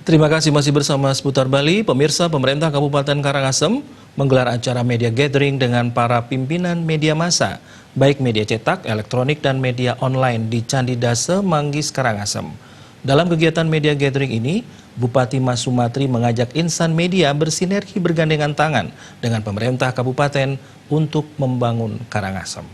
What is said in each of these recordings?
Terima kasih masih bersama Seputar Bali. Pemirsa, pemerintah Kabupaten Karangasem menggelar acara media gathering dengan para pimpinan media massa, baik media cetak, elektronik, dan media online di Candi Dase, Manggis, Karangasem. Dalam kegiatan media gathering ini, Bupati Mas Sumatri mengajak insan media bersinergi bergandengan tangan dengan pemerintah kabupaten untuk membangun Karangasem.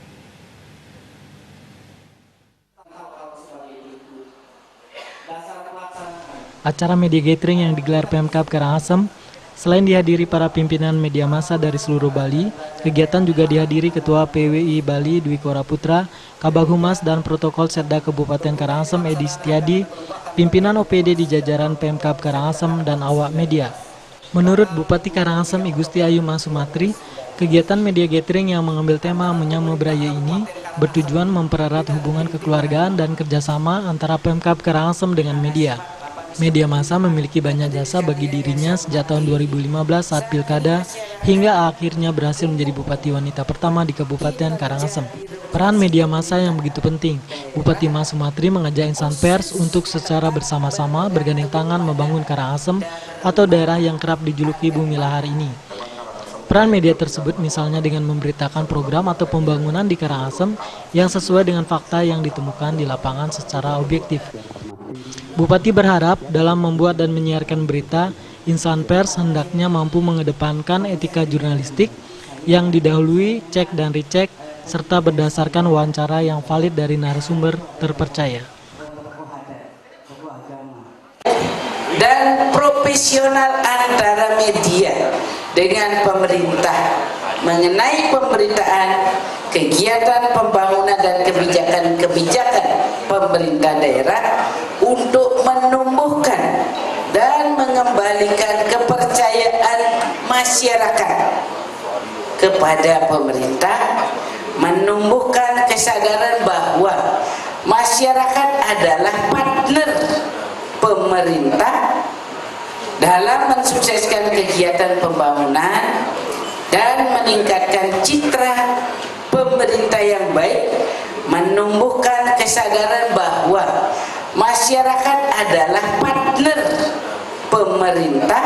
Acara media gathering yang digelar Pemkab Karangasem, selain dihadiri para pimpinan media massa dari seluruh Bali, kegiatan juga dihadiri Ketua PWI Bali Dwi Koraputra, Kabag Humas dan Protokol Setda Kabupaten Karangasem Edi Setiadi, pimpinan OPD di jajaran Pemkab Karangasem dan awak media. Menurut Bupati Karangasem I Gusti Ayu Mas Sumatri, kegiatan media gathering yang mengambil tema Menyamu Braya ini bertujuan mempererat hubungan kekeluargaan dan kerjasama antara Pemkab Karangasem dengan media. Media massa memiliki banyak jasa bagi dirinya sejak tahun 2015 saat pilkada hingga akhirnya berhasil menjadi bupati wanita pertama di Kabupaten Karangasem. Peran media massa yang begitu penting, Bupati Mas Sumatri mengajak insan pers untuk secara bersama-sama bergandeng tangan membangun Karangasem atau daerah yang kerap dijuluki Bumi Lahar ini. Peran media tersebut misalnya dengan memberitakan program atau pembangunan di Karangasem yang sesuai dengan fakta yang ditemukan di lapangan secara objektif. Bupati berharap dalam membuat dan menyiarkan berita, insan pers hendaknya mampu mengedepankan etika jurnalistik yang didahului cek dan recheck serta berdasarkan wawancara yang valid dari narasumber terpercaya. Dan profesional antara media dengan pemerintah mengenai pemberitaan kegiatan pembangunan dan kebijakan pemerintah daerah untuk menumbuhkan dan mengembalikan kepercayaan masyarakat kepada pemerintah, menumbuhkan kesadaran bahwa masyarakat adalah partner pemerintah dalam mensukseskan kegiatan pembangunan dan meningkatkan citra pemerintah yang baik, menumbuhkan kesadaran bahwa masyarakat adalah partner pemerintah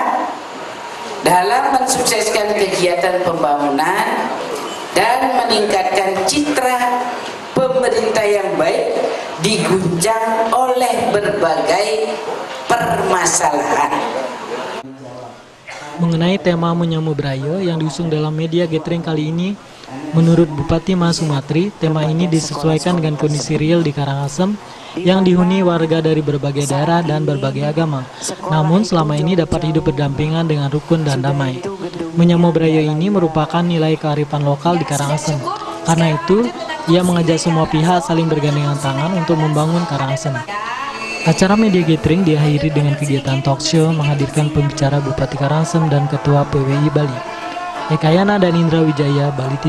dalam mensukseskan kegiatan pembangunan dan meningkatkan citra pemerintah yang baik diguncang oleh berbagai permasalahan. Mengenai tema Menyamu Braya yang diusung dalam media gathering kali ini, menurut Bupati Mas Sumatri, tema ini disesuaikan dengan kondisi real di Karangasem yang dihuni warga dari berbagai daerah dan berbagai agama. Namun selama ini dapat hidup berdampingan dengan rukun dan damai. Menyamu Braya ini merupakan nilai kearifan lokal di Karangasem. Karena itu, ia mengajak semua pihak saling bergandengan tangan untuk membangun Karangasem. Acara media gathering diakhiri dengan kegiatan talk show menghadirkan pembicara Bupati Karangasem dan Ketua PWI Bali. Ekayana dan Indra Wijaya, Bali TV.